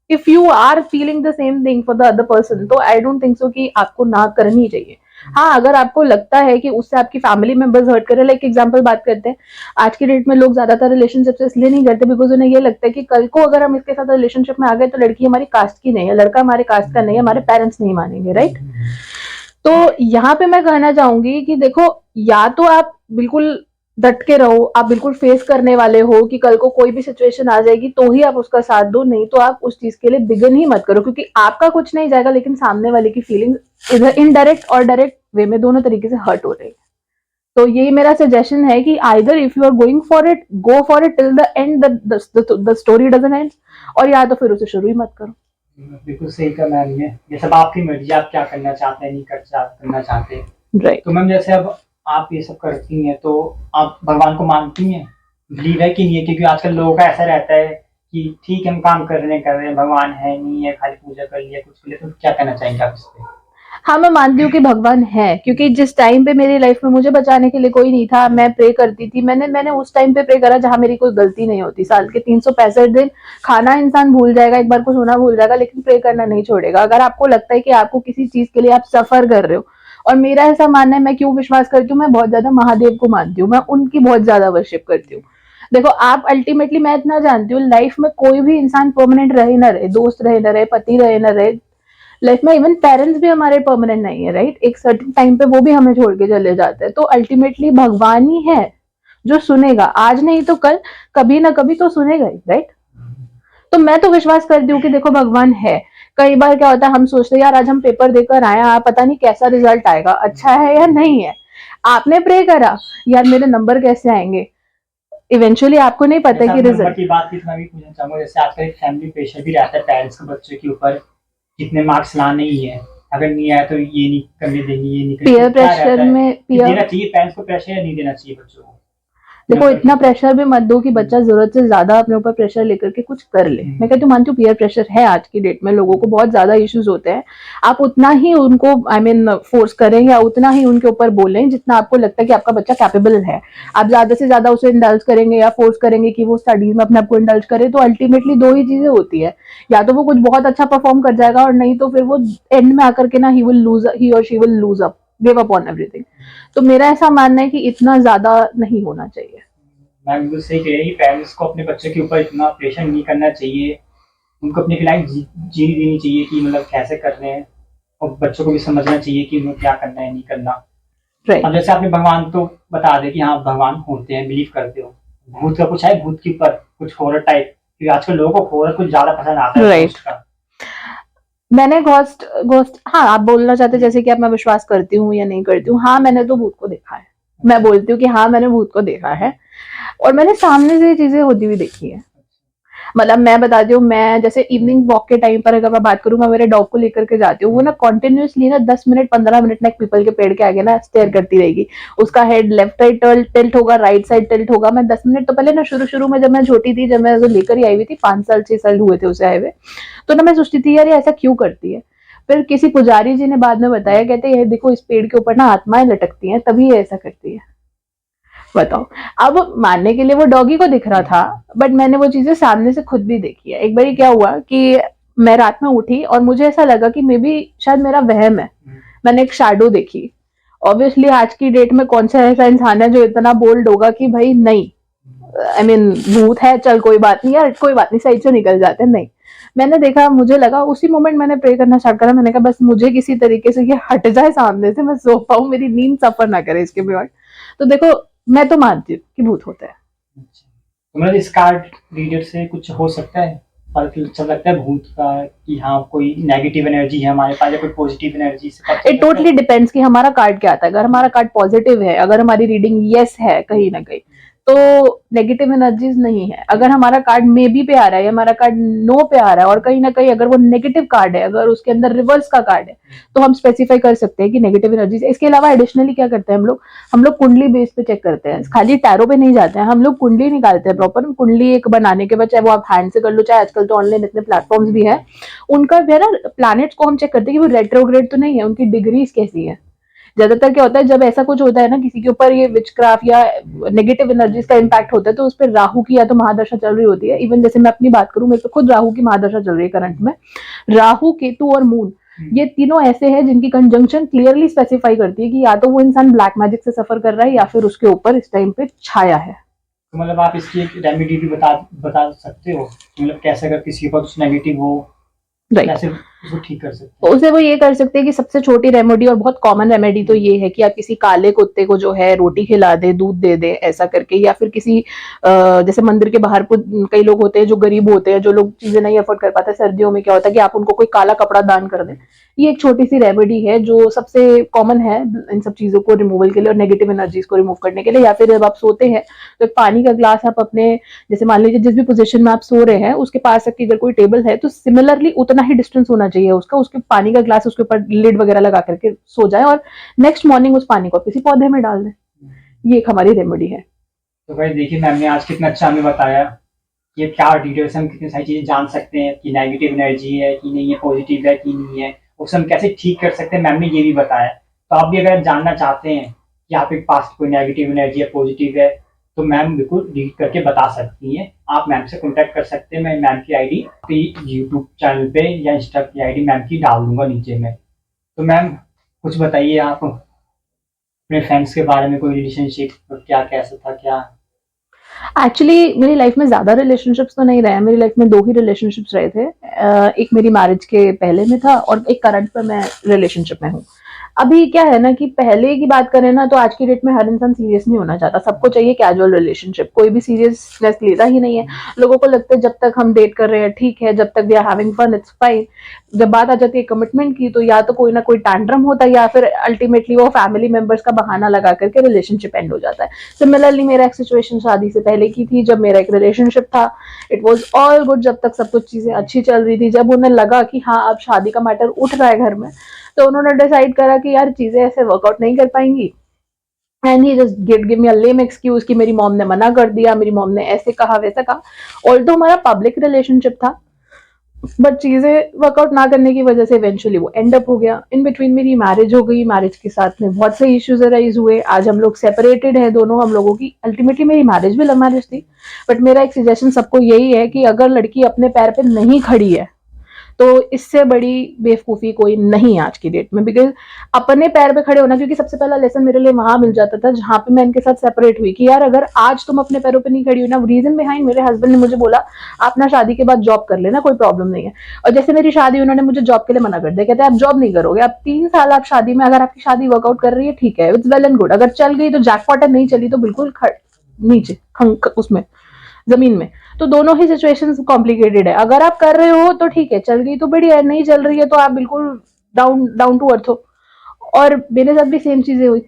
if you are feeling the same thing for the other person, तो आई डोंट थिंक सो कि आपको ना करनी चाहिए। हाँ, अगर आपको लगता है कि उससे आपकी फैमिली मेंबर्स हर्ट करे, लाइक एग्जांपल बात करते हैं, आज की डेट में लोग ज्यादातर रिलेशनशिप से इसलिए नहीं करते बिकॉज उन्हें ये लगता है कि कल को अगर हम इसके साथ रिलेशनशिप में आ गए तो लड़की हमारी कास्ट की नहीं है, लड़का हमारे कास्ट का नहीं है, हमारे पेरेंट्स नहीं मानेंगे, राइट। तो यहाँ पे मैं कहना चाहूंगी कि देखो, या तो आप बिल्कुल डट के रहो, आप बिल्कुल फेस करने वाले हो कि कल को कोई भी सिचुएशन आ जाएगी तो ही आप उसका साथ दो, नहीं तो आप उस चीज के लिए बिगन ही मत करो, क्योंकि आपका कुछ नहीं जाएगा लेकिन सामने वाले की फीलिंग इधर इनडायरेक्ट और डायरेक्ट वे में दोनों तरीके से हर्ट हो रही है। तो यही मेरा सजेशन है कि either if you are going for it, go for it till the end, the story doesn't end, और या तो फिर उसे शुरू ही मत करो। बिल्कुल सही कहा मैम ने, ये सब आपकी मर्जी, आप क्या करना चाहते हैं, नहीं करना चाहते। राइट। तो मैम जैसे अब आप ये सब करती हैं तो आप भगवान को मानती हैं, बिलीव है कि नहीं है? क्योंकि आजकल लोगों का ऐसा रहता है कि ठीक है हम काम कर रहे हैं, भगवान है नहीं है, खाली पूजा कर लिया कुछ कर लिया, तो क्या कहना चाहेंगे आप इस पे? हाँ, मैं मानती हूँ कि भगवान है, क्योंकि जिस टाइम पे मेरी लाइफ में मुझे बचाने के लिए कोई नहीं था, मैं प्रे करती थी, मैंने उस टाइम पे प्रे करा जहां मेरी कोई गलती नहीं होती। साल के 365 दिन खाना इंसान भूल जाएगा, एक बार को सोना भूल जाएगा, लेकिन प्रे करना नहीं छोड़ेगा। अगर आपको लगता है कि आपको किसी चीज के लिए आप सफर कर रहे हो, और मेरा ऐसा मानना है, मैं क्यों विश्वास करती हूँ, मैं बहुत ज्यादा महादेव को मानती हूँ, मैं उनकी बहुत ज्यादा वर्शिप करती हूँ। देखो आप अल्टीमेटली, मैं इतना जानती हूँ, लाइफ में कोई भी इंसान परमानेंट रहे ना रहे, दोस्त रहे ना रहे, पति रहे ना रहे, लाइफ में इवन पेरेंट्स भी हमारे परमानेंट नहीं है, राइट। एक सर्टेन टाइम पे वो भी हमें छोड़ के चले जाते हैं। तो अल्टीमेटली भगवान ही है जो सुनेगा, आज नहीं तो कल, कभी ना कभी तो सुनेगा ही, राइट। तो मैं तो विश्वास करती हूँ कि देखो भगवान है। कई बार क्या होता है, हम सोचते हैं यार आज हम पेपर देकर आए, आप पता नहीं कैसा रिजल्ट आएगा, अच्छा है या नहीं है। आपने प्रे करा, यार मेरे नंबर कैसे आएंगे, इवेंचुअली आपको नहीं पता कि रिजल्ट की बात की तो मैं भी पूछना चाहूंगा, जैसे आजकल एक फैमिली प्रेशर भी रहता है पेरेंट्स के बच्चों के ऊपर, कितने मार्क्स लाने ही है, अगर नहीं आया तो ये नहीं करने देंगे, ये नहीं पीयर प्रेशर में देना चाहिए पेरेंट्स को प्रेशर या नहीं देना चाहिए बच्चों को? देखो इतना प्रेशर भी मत दो कि बच्चा जरूरत से ज्यादा अपने ऊपर प्रेशर लेकर के कुछ कर ले। मैं कहती हूँ, मानती हूँ पीयर प्रेशर है, आज की डेट में लोगों को बहुत ज्यादा इश्यूज होते हैं। आप उतना ही उनको आई मीन फोर्स करें या उतना ही उनके ऊपर बोलें जितना आपको लगता है कि आपका बच्चा कैपेबल है। आप ज्यादा से ज्यादा उसे इंडल्ज करेंगे या फोर्स करेंगे कि वो स्टडीज में अपने आप को इंडल्ज करे, तो अल्टीमेटली दो ही चीजें होती है, या तो वो कुछ बहुत अच्छा परफॉर्म कर जाएगा, और नहीं तो फिर वो एंड में आकर के ना ही और she will lose up, give up on everything. तो मेरा ऐसा मानना है कि इतना ज्यादा नहीं होना चाहिए। मैं बिल्कुल सही कह रही, पेरेंट्स को अपने बच्चों के ऊपर इतना प्रेशर नहीं करना चाहिए, उनको अपनी लाइफ जीने देनी चाहिए कि मतलब कैसे कर रहे हैं, और बच्चों को भी समझना चाहिए कि उन्हें क्या करना है नहीं करना। अब जैसे आपने भगवान तो बता दे कि हाँ भगवान होते हैं, बिलीव करते हो, भूत का कुछ है, भूत के ऊपर कुछ हॉरर टाइप, क्योंकि आजकल लोगों को हॉरर कुछ ज्यादा पसंद आता है। राइट। मैंने घोस्ट हाँ, आप बोलना चाहते जैसे कि अब मैं विश्वास करती हूँ या नहीं करती हूँ, हाँ मैंने तो भूत को देखा है। मैं बोलती हूँ कि हाँ मैंने भूत को देखा है, और मैंने सामने से ये चीजें होती हुई देखी है। मतलब मैं बताती हूँ, मैं जैसे इवनिंग वॉक के टाइम पर अगर मैं बात करूँ, मैं मेरे डॉग को लेकर के जाती हूँ, वो ना कंटिन्यूअसली ना 10 मिनट 15 मिनट ना एक पीपल के पेड़ के आगे ना स्टेयर करती रहेगी। उसका हेड लेफ्ट साइड टिल्ट होगा, राइट साइड टिल्ट होगा। मैं 10 मिनट तो पहले ना शुरू शुरू में जब मैं छोटी थी, जब मैं लेकर ही आई हुई थी, 5 साल 6 साल हुए थे उसे आए हुए, तो ना मैं सोचती थी यार ये ऐसा क्यों करती है। फिर किसी पुजारी जी ने बाद में बताया, कहते ये देखो इस पेड़ के ऊपर ना आत्माएं लटकती हैं, तभी ये ऐसा करती है। बताओ। अब मानने के लिए वो डॉगी को दिख रहा था, बट मैंने वो चीजें सामने से खुद भी देखी है। एक बार क्या हुआ कि मैं रात में उठी और मुझे ऐसा लगा कि मे बी शायद मेरा वहम है। मैंने एक शैडो देखी। ऑब्वियसली आज की डेट में कौन सा ऐसा इंसान है जो इतना बोल्ड होगा कि भाई नहीं, आई मीन भूत है, चल कोई बात नहीं यार, कोई बात नहीं, साइड से निकल जाते हैं। नहीं, मैंने देखा, मुझे लगा उसी मोमेंट मैंने प्रे करना स्टार्ट करा। मैंने कहा बस मुझे किसी तरीके से ये हट जाए सामने से, मैं सो पाऊं, मेरी नींद सफर ना करे इसके बियॉन्ड। तो देखो, मैं तो मानती हूँ कि भूत होता है। अच्छा। तो मतलब इस कार्ड रीडर से कुछ हो सकता है, पता चल सकता है भूत का कि हाँ कोई नेगेटिव एनर्जी है हमारे पास या कोई पॉजिटिव एनर्जी से पता चल इट सकता है? टोटली डिपेंड्स कि हमारा कार्ड क्या आता है। अगर हमारा कार्ड पॉजिटिव है, अगर हमारी रीडिंग यस है कहीं ना कहीं, तो नेगेटिव एनर्जीज नहीं है। अगर हमारा कार्ड मे बी पे आ रहा है या हमारा कार्ड नो पे आ रहा है, और कहीं ना कहीं अगर वो नेगेटिव कार्ड है, अगर उसके अंदर रिवर्स का कार्ड है, तो हम स्पेसिफाई कर सकते हैं कि नेगेटिव एनर्जीज। इसके अलावा एडिशनली क्या करते हैं हम लोग कुंडली बेस पे चेक करते हैं। खाली टैरो पे नहीं जाते हैं, हम लोग कुंडली निकालते हैं प्रॉपर। कुंडली एक बनाने के बाद, चाहे वो आप हैंड से कर लो, चाहे आजकल तो ऑनलाइन इतने प्लेटफॉर्म्स भी है, उनका भी है ना, प्लैनेट्स को हम चेक करते हैं कि वो रेट्रोग्रेड तो नहीं है, उनकी डिग्रीज कैसी है। ज्यादातर क्या होता है जब ऐसा कुछ होता है ना, किसी के ऊपर ये विचक्राफ्ट या नेगेटिव एनर्जीज का इम्पैक्ट होता है, तो उस पर राहु की या तो महादशा चल रही होती है। इवन जैसे मैं अपनी बात करूं, मेरे पे खुद राहु की महादशा चल रही है करंट में। राहु, केतु और मून, ये तीनों ऐसे हैं जिनकी कंजंक्शन क्लियरली स्पेसिफाई करती है कि या तो वो इंसान ब्लैक मैजिक से सफर कर रहा है, या फिर उसके ऊपर इस टाइम पे छाया है। तो मतलब आप इसकी एक रेमेडी भी बता सकते हो, मतलब कैसे अगर किसी के पास कुछ नेगेटिव हो राइट। कैसे उसको ठीक कर सकते तो हैं? उसे वो ये कर सकते हैं कि सबसे छोटी रेमेडी और बहुत कॉमन रेमेडी तो ये है कि आप किसी काले कुत्ते को जो है रोटी खिला दे, दूध दे दे, ऐसा करके। या फिर किसी जैसे मंदिर के बाहर कई लोग होते हैं जो गरीब होते हैं, जो लोग चीजें नहीं अफोर्ड कर पाते, सर्दियों में क्या होता है कि आप उनको कोई काला कपड़ा दान कर दें। ये एक छोटी सी रेमेडी है जो सबसे कॉमन है इन सब चीजों को रिमूवल के लिए और नेगेटिव एनर्जीज को रिमूव करने के लिए। या फिर जब आप सोते हैं, तो एक पानी का ग्लास आप अपने, जैसे मान लीजिए जिस भी पोजीशन में आप सो रहे हैं उसके पास रख के, अगर कोई टेबल है तो सिमिलरली उतना ही डिस्टेंस होना चाहिए उसका, उसके पानी का ग्लास उसके ऊपर लिड वगैरह लगा करके सो जाए, और नेक्स्ट मॉर्निंग उस पानी को किसी पौधे में डाल दें। ये एक हमारी रेमेडी है। तो भाई देखिए मैम ने आज कितना अच्छा हमें बताया कि क्या डिटेल से हम कितनी सारी चीजें जान सकते हैं कि नेगेटिव एनर्जी है कि नहीं है, पॉजिटिव है कि नहीं है, उसे हम कैसे ठीक कर सकते हैं, मैम ने ये भी बताया। तो आप भी अगर जानना चाहते हैं कि आपके पास कोई नेगेटिव एनर्जी है पॉजिटिव है, तो मैम बिल्कुल रीड करके बता सकती हैं। आप मैम से कॉन्टैक्ट कर सकते हैं। मैं मैम की आईडी यूट्यूब चैनल पे या इंस्टा की आईडी मैम की डाल दूंगा नीचे में। तो मैम कुछ बताइए आप अपने फ्रेंड्स के बारे में, कोई रिलेशनशिप क्या कैसा था क्या? एक्चुअली मेरी लाइफ में ज्यादा रिलेशनशिप्स तो नहीं रहे, मेरी लाइफ में 2 ही रिलेशनशिप्स रहे थे। एक मेरी मैरिज के पहले में था, और एक करंट पे मैं रिलेशनशिप में हूँ। अभी क्या है ना कि पहले की बात करें ना, तो आज की डेट में हर इंसान सीरियस नहीं होना चाहता, सबको चाहिए कैजुअल रिलेशनशिप, कोई भी सीरियसनेस लेता ही नहीं है। लोगों को लगता है जब तक हम डेट कर रहे हैं ठीक है, जब तक we are having fun it's fine. जब बात आ जाती है कमिटमेंट की, तो या तो कोई ना कोई टैंट्रम होता है, या फिर अल्टीमेटली वो फैमिली मेंबर्स का बहाना लगा करके रिलेशनशिप एंड हो जाता है। सिमिलरली मेरा एक सिचुएशन शादी से पहले की थी, जब मेरा एक रिलेशनशिप था। इट वॉज ऑल गुड जब तक सब कुछ चीजें अच्छी चल रही थी। जब उन्हें लगा कि हाँ अब शादी का मैटर उठ रहा है घर में, तो उन्होंने डिसाइड करा कि यार चीजें ऐसे वर्कआउट नहीं कर पाएंगी, and he just give me a lame excuse कि मेरी मॉम ने मना कर दिया, मेरी मॉम ने ऐसे कहा वैसा कहा। ऑल्दो हमारा पब्लिक रिलेशनशिप था, बट चीजें वर्कआउट ना करने की वजह से इवेंचुअली वो एंड अप हो गया। इन बिटवीन मेरी मैरिज हो गई, मैरिज के साथ में बहुत से इश्यूज अराइज हुए। आज हम लोग सेपरेटेड है दोनों, हम लोगों की अल्टीमेटली मेरी मैरिज भी लव मैरिज थी। बट मेरा एक सजेशन सबको यही है कि अगर लड़की अपने पैर पे नहीं खड़ी है, तो इससे बड़ी बेवकूफी कोई नहीं है आज की डेट में। बिकॉज अपने पैर पे खड़े होना, क्योंकि सबसे पहला लेसन मेरे लिए वहां मिल जाता था जहां पे मैं इनके साथ सेपरेट हुई, कि यार अगर आज तुम अपने पैरों पे नहीं खड़ी हुई ना, रीजन बिहाइंड मेरे हस्बैंड ने मुझे बोला आप ना शादी के बाद जॉब कर लेना, कोई प्रॉब्लम नहीं है। और जैसे मेरी शादी, उन्होंने मुझे जॉब के लिए मना कर दिया, कहते हैं आप जॉब नहीं करोगे, आप 3 साल आप शादी में, अगर आपकी शादी वर्कआउट कर रही है ठीक है, इट्स वेल एंड गुड, अगर चल गई तो जैकपॉट है, नहीं चली तो बिल्कुल नीचे उसमें जमीन में। तो दोनों ही सिचुएशंस कॉम्प्लिकेटेड है। अगर आप कर रहे हो तो ठीक है, चल गई तो बढ़िया है, नहीं चल रही है तो आप बिल्कुल डाउन डाउन टू अर्थ हो। और मेरे साथ भी सेम चीजें हुई,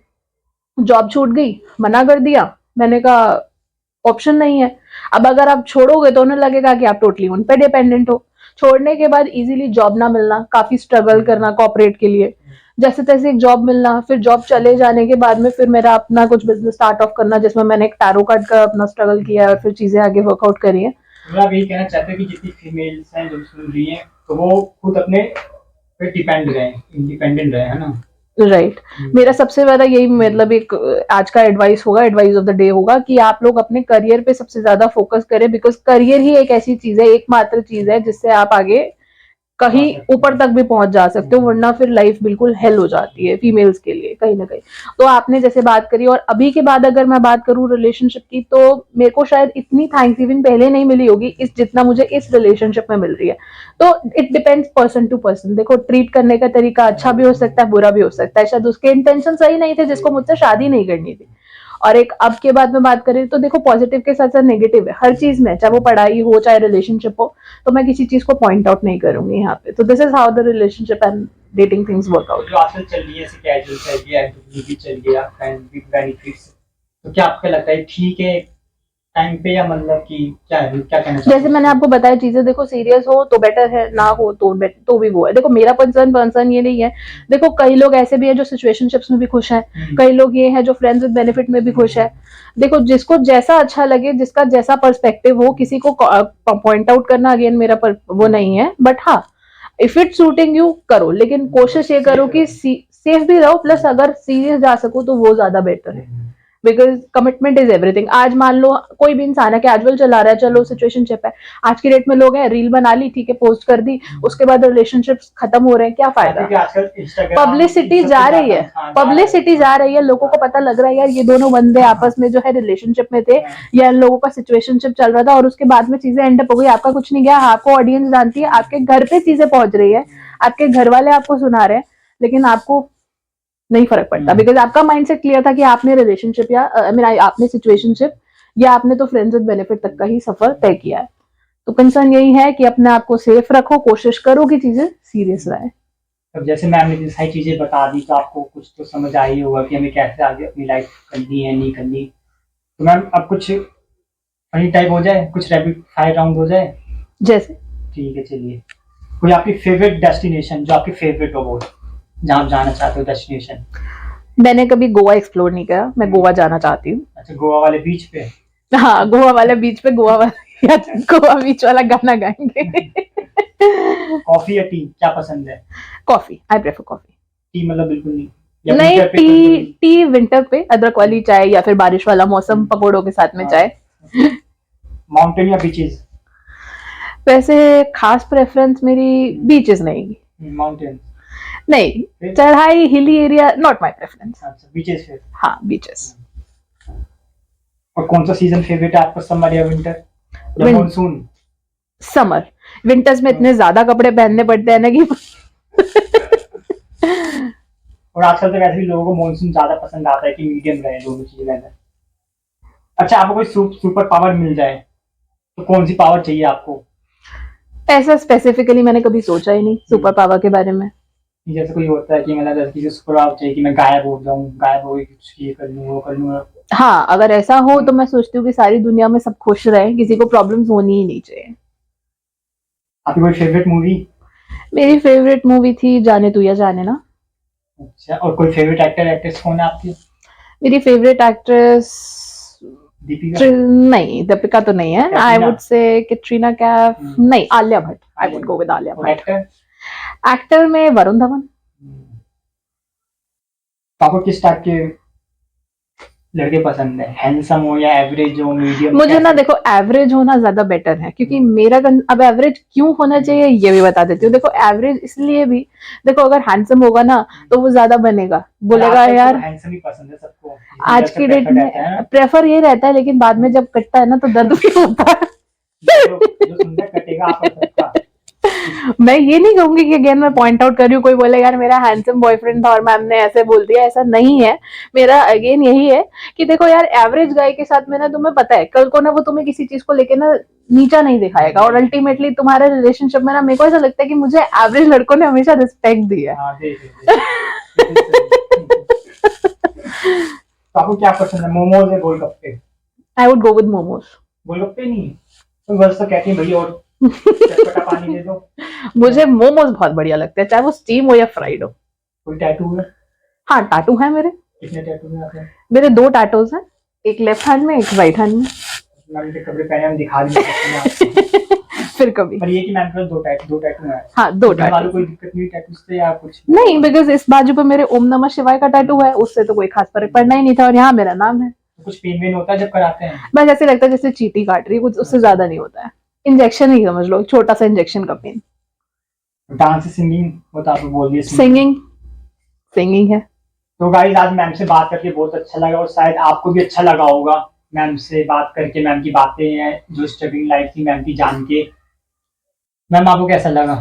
जॉब छूट गई, मना कर दिया, मैंने कहा ऑप्शन नहीं है। अब अगर आप छोड़ोगे तो उन्हें लगेगा कि आप टोटली उन पे डिपेंडेंट हो। छोड़ने के बाद इजीली जॉब ना मिलना, काफी स्ट्रगल करना कॉर्पोरेट के लिए, जैसे तैसे एक जॉब मिलना, फिर जॉब चले जाने के बाद में फिर मेरा अपना कुछ बिजनेस स्टार्ट ऑफ करना, जिसमें मैंने एक टैरो कार्ड का अपना स्ट्रगल किया है और फिर चीजें आगे वर्कआउट करी है। तो आप यही कहना चाहते हैं कि जितनी फीमेल्स हैं जो सुन रही हैं तो वो खुद अपने पे डिपेंड रहे, इंडिपेंडेंट रहे, है ना? राइट मेरा सबसे ज्यादा यही मतलब एक आज का एडवाइस होगा, एडवाइस ऑफ द डे होगा कि आप लोग अपने करियर पे सबसे ज्यादा फोकस करें, बिकॉज करियर ही एक ऐसी चीज है, एकमात्र चीज है जिससे आप आगे कहीं ऊपर तक भी पहुंच जा सकते हो, वरना फिर लाइफ बिल्कुल हेल हो जाती है फीमेल्स के लिए कहीं ना कहीं। तो आपने जैसे बात करी, और अभी के बाद अगर मैं बात करूं रिलेशनशिप की, तो मेरे को शायद इतनी थैंक्सगिविंग पहले नहीं मिली होगी इस जितना मुझे इस रिलेशनशिप में मिल रही है। तो it depends person to person. देखो ट्रीट करने का तरीका अच्छा भी हो सकता है, बुरा भी हो सकता है, शायद उसके इंटेंशन सही नहीं थे जिसको मुझसे शादी नहीं करनी थी। और एक अब के बाद में बात करें तो देखो पॉजिटिव के साथ साथ नेगेटिव है हर चीज में, चाहे वो पढ़ाई हो चाहे रिलेशनशिप हो, तो मैं किसी चीज को पॉइंट आउट नहीं करूंगी यहाँ पे। तो this is how the relationship and dating things work out. जो आजकल चल रही है ऐसे कैजुअल चल गया है, भी चल गया, फ्रेंड विद बेनिफिट्स, तो क्या आपको लगता है ठीक है टाइम पे, या मतलब कि क्या है, क्या कहना चाहते हैं? जैसे मैंने आपको बताया चीजें देखो सीरियस हो तो बेटर है, ना हो तो भी वो है। देखो मेरा कंसर्न ये नहीं है। देखो कई लोग ऐसे भी हैं जो सिचुएशनशिप्स में भी खुश हैं, कई लोग ये हैं जो फ्रेंड्स विद बेनिफिट में भी खुश है। देखो जिसको जैसा अच्छा लगे, जिसका जैसा पर्सपेक्टिव हो, किसी को पॉइंट आउट करना अगेन मेरा वो नहीं है, बट हाँ इफ इट सूटिंग यू करो, लेकिन कोशिश ये करो कि सेफ भी रहो, प्लस अगर सीरियस जा सको तो वो ज्यादा बेटर है, बिकॉज कमिटमेंट इज एवरीथिंग। आज मान लो कोई भी इंसान है कैजुअल चला रहा है, चलो सिचुएशनशिप है, आज की डेट में लोग हैं रील बना ली, ठीक है, पोस्ट कर दी, उसके बाद रिलेशनशिप्स खत्म हो रहे हैं, क्या फायदा? पब्लिसिटी जा रही है, पब्लिसिटी जा रही है, लोगों को पता लग रहा है यार ये दोनों बंदे आपस में जो है रिलेशनशिप में थे, या लोगों का सिचुएशनशिप चल रहा था, और उसके बाद में चीजें एंड अप हो गई। आपका कुछ नहीं गया, आपको ऑडियंस जानती है, आपके घर पे चीजें पहुंच रही है, आपके घर वाले आपको सुना रहे हैं, लेकिन आपको नहीं फर्क पड़ता, बिकॉज आपका माइंडसेट क्लियर था कि आपने रिलेशनशिप या आई मीन आपने सिचुएशनशिप या आपने तो फ्रेंड्स विद बेनिफिट तक का ही सफर तय किया है। तो कंसर्न यही है कि अपने आप को सेफ रखो, कोशिश करो कि चीजें सीरियस रहे। अब जैसे मैम ने सारी चीजें बता दी, तो आपको कुछ तो समझ आई होगा कि हमें कैसे आगे अपनी लाइफ करनी है, नहीं करनी। तो मैम अब कुछ फनी टाइप हो जाए, कुछ रैपिड फायर राउंड हो जाए। जैसे ठीक है, चलिए। कोई आपकी फेवरेट डेस्टिनेशन जो आपकी फेवरेट हो, वो जहाँ आप जाना चाहते हो, डेस्टिनेशन? मैंने कभी गोवा एक्सप्लोर नहीं करा, मैं गोवा जाना चाहती हूँ। अच्छा, गोवा वाले बीच पे? हाँ गोवा वाले बीच पे, गोवा वाला या गोवा बीच वाला गाना गाएंगे। कॉफी या टी, क्या पसंद है? Coffee, I prefer coffee. T मतलब बिल्कुल नहीं? या नहीं, winter पे टी विंटर पे अदरक वाली चाय, या फिर बारिश वाला मौसम पकौड़ों के साथ में चाय। माउंटेन या बीचेस? वैसे खास प्रेफरेंस मेरी बीचेस नहीं। माउंटेन नहीं, चढ़ाई hilly area not my preference. अच्छा, बीचेस फिर? हाँ बीचेस। और कौन सा सीजन फेवरेट है आपका, समर या विंटर या मॉनसून? समर। विंटर्स में इतने ज्यादा कपड़े पहनने पड़ते हैं ना कि और आजकल तो वैसे भी लोगों को मॉनसून ज्यादा पसंद आता है कि मीडियम रहे दोनों चीजें रहना। अच्छा, आपको कोई सुपर पावर मिल जाए तो कौन सी पावर चाहिए आपको? ऐसा स्पेसिफिकली मैंने कभी सोचा ही नहीं सुपर पावर के बारे में। जैसे कोई होता है कि मतलब जैसे किसी सुपर पावर चाहिए कि मैं गायब हो जाऊं, गायब हो गई, कुछ ये कर लूं, वो कर लूं। हाँ अगर ऐसा हो तो मैं सोचती हूँ कि सारी दुनिया में सब खुश रहे, किसी को प्रॉब्लम्स होनी ही नहीं चाहिए। आपकी कोई फेवरेट मूवी? मेरी फेवरेट मूवी थी जाने तू या जाने ना। अच्छा, और कोई फेवरेट एक्टर एक्ट्रेस कौन है आपकी? मेरी फेवरेट एक्ट्रेस दीपिका? नहीं, दीपिका तो नहीं है। I would say Katrina Kaif, नहीं आलिया भट्ट। आई would go with Alia Bhatt. Actor में वरुण धवन। आपको किस टाइप के लड़के पसंद है, हैंडसम हो या एवरेज हो, मीडियम? मुझे ना देखो एवरेज होना ज्यादा बेटर है, क्योंकि मेरा अब एवरेज क्यों होना चाहिए ये भी बता देती हूँ। देखो एवरेज इसलिए भी, देखो अगर हैंडसम होगा ना तो वो ज्यादा बनेगा, बोलेगा यार हैंडसम ही पसंद है सबको आज की डेट में, प्रेफर ये रहता है, लेकिन बाद में जब कटता है ना तो दर्द भी होता है। जो सुंदर कटेगा आपका सबका। मैं ये नहीं कहूंगी कि अगेन मैं पॉइंट आउट कर रही हूँ, कोई बोले यार मेरा हैंडसम बॉयफ्रेंड था और मैम ने ऐसे बोल दिया, ऐसा नहीं है। मेरा अगेन यही है कि देखो यार एवरेज गाय के साथ में ना तुम्हें पता है कल को ना वो तुम्हें किसी चीज को लेके ना नीचा नहीं दिखाएगा, और अल्टीमेटली तुम्हारे रिलेशनशिप में ना मेरे को ऐसा लगता है कि मुझे एवरेज लड़कों ने हमेशा रिस्पेक्ट दी है। तो आपको क्या पसंद है, मोमोज या गोलगप्पे? I would go with momos. गोलगप्पे नहीं, तो बस तो कहती है भैया और चटपटा पानी दे दो। मुझे मोमोज बहुत बढ़िया लगते हैं, चाहे वो स्टीम हो या फ्राइड हो। कोई टैटू है? हाँ, टैटू है मेरे। कितने टैटू है आपके? मेरे 2 टैटूज हैं, एक लेफ्ट हैंड में, एक राइट हैंड में। मैम के कपड़े पहने हम दिखा भी नहीं सकते आपको। फिर कभी। पर ये कि मैम के पास 2 टैटू है। हाँ, 2 घर वालों टैटू। कोई दिक्कत नहीं टैटू से या कुछ? नहीं, बिकॉज इस बाजू पे मेरे ओम नमः शिवाय का टैटू है, उससे तो कोई खास फर्क पड़ना ही नहीं था, और यहाँ मेरा नाम है। तो कुछ पेन वेन होता है जब कराते हैं? बस ऐसे लगता है जैसे चींटी काट रही है, कुछ उससे ज्यादा नहीं होता है। इंजेक्शन ही समझ लो, छोटा सा इंजेक्शन का पेन। डांस सिंगिंग वो तो आपको बोल दिया। सिंगिंग, सिंगिंग है। तो गाइस आज मैम से बात करके बहुत अच्छा लगा और शायद आपको भी अच्छा लगा होगा मैम से बात करके, मैम की बातें हैं जो स्ट्रगलिंग लाइफ थी मैम की जान के। मैम आपको कैसा लगा?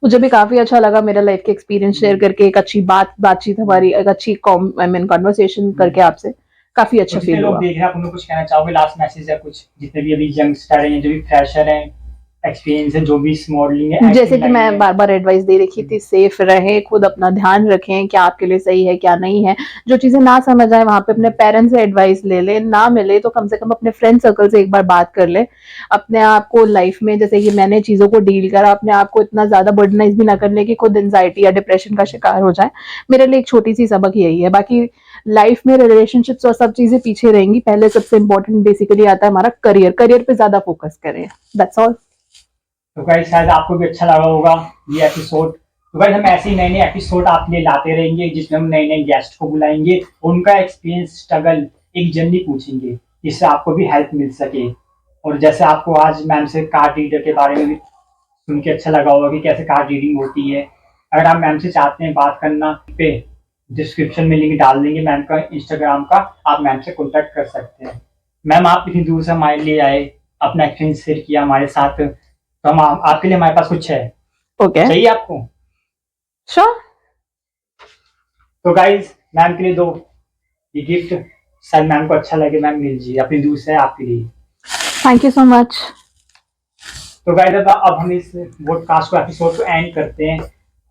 मुझे भी काफी अच्छा लगा मेरा लाइफ के एक्सपीरियंस शेयर करके, एक अच्छी बातचीत हमारी, एक अच्छी कॉन्वर्सेशन करके आपसे काफी अच्छा तो जितने फील लोग हुआ। देख रहे हैं आप उनको कुछ कहना चाहोगे, लास्ट मैसेज है कुछ, जितने भी अभी यंगस्टर हैं, जो भी फ्रेशर हैं, एक्सपीरियंस है, जो भी मॉडलिंग है, जैसे acting कि line मैं है। बार बार एडवाइस दे रखी थी, सेफ रहें, खुद अपना ध्यान रखें, क्या आपके लिए सही है क्या नहीं है। जो चीजें ना समझ आए वहां पे अपने पेरेंट्स से एडवाइस ले ले, ना मिले तो कम से कम अपने फ्रेंड सर्कल से एक बार बात कर ले। अपने आप को लाइफ में, जैसे कि मैंने चीजों को डील करा, अपने आप को इतना ज्यादा बर्डनाइज भी ना करने की खुद एंजाइटी या डिप्रेशन का शिकार हो जाए। मेरे लिए एक छोटी सी सबक यही है। बाकी लाइफ में रिलेशनशिप्स और सब चीजें पीछे रहेंगी, पहले सबसे इंपॉर्टेंट बेसिकली आता है हमारा करियर। करियर पे ज्यादा फोकस करें, दैट्स ऑल। तो गाइस शायद आपको भी अच्छा लगा होगा ये एपिसोड। तो गाइस हम ऐसे ही नए नए एपिसोड आपके लिए लाते रहेंगे जिसमें हम नए नए गेस्ट को बुलाएंगे, उनका एक्सपीरियंस, स्ट्रगल, एक जर्नी पूछेंगे जिससे आपको भी हेल्प मिल सके। और जैसे आपको आज मैम से कार्ड रीडर के बारे में भी सुन के अच्छा लगा होगा कि कैसे कार्ड रीडिंग होती है। अगर आप मैम से चाहते हैं बात करना, पे डिस्क्रिप्शन में लिंक डाल देंगे मैम का इंस्टाग्राम का, आप मैम से कॉन्टैक्ट कर सकते हैं। मैम आप इतनी दूर से हमारे लिए आए, अपना एक्सपीरियंस शेयर किया हमारे साथ, तो हम आपके लिए हमारे पास कुछ है। ओके, चाहिए आपको? श्योर। तो गाइज मैम के लिए दो ये गिफ्ट, शायद मैम को अच्छा लगे, मैम मिल जी अपनी दूर से आपके लिए। Thank you so much. तो गाइज अब हम इस पॉडकास्ट को, एपिसोड को एंड करते हैं।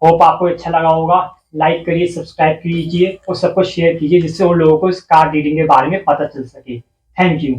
होप आपको अच्छा लगा होगा। लाइक करिए, सब्सक्राइब कीजिए और सबको शेयर कीजिए जिससे उन लोगों को इस कार्ड रीडिंग के बारे में पता चल सके। Thank you.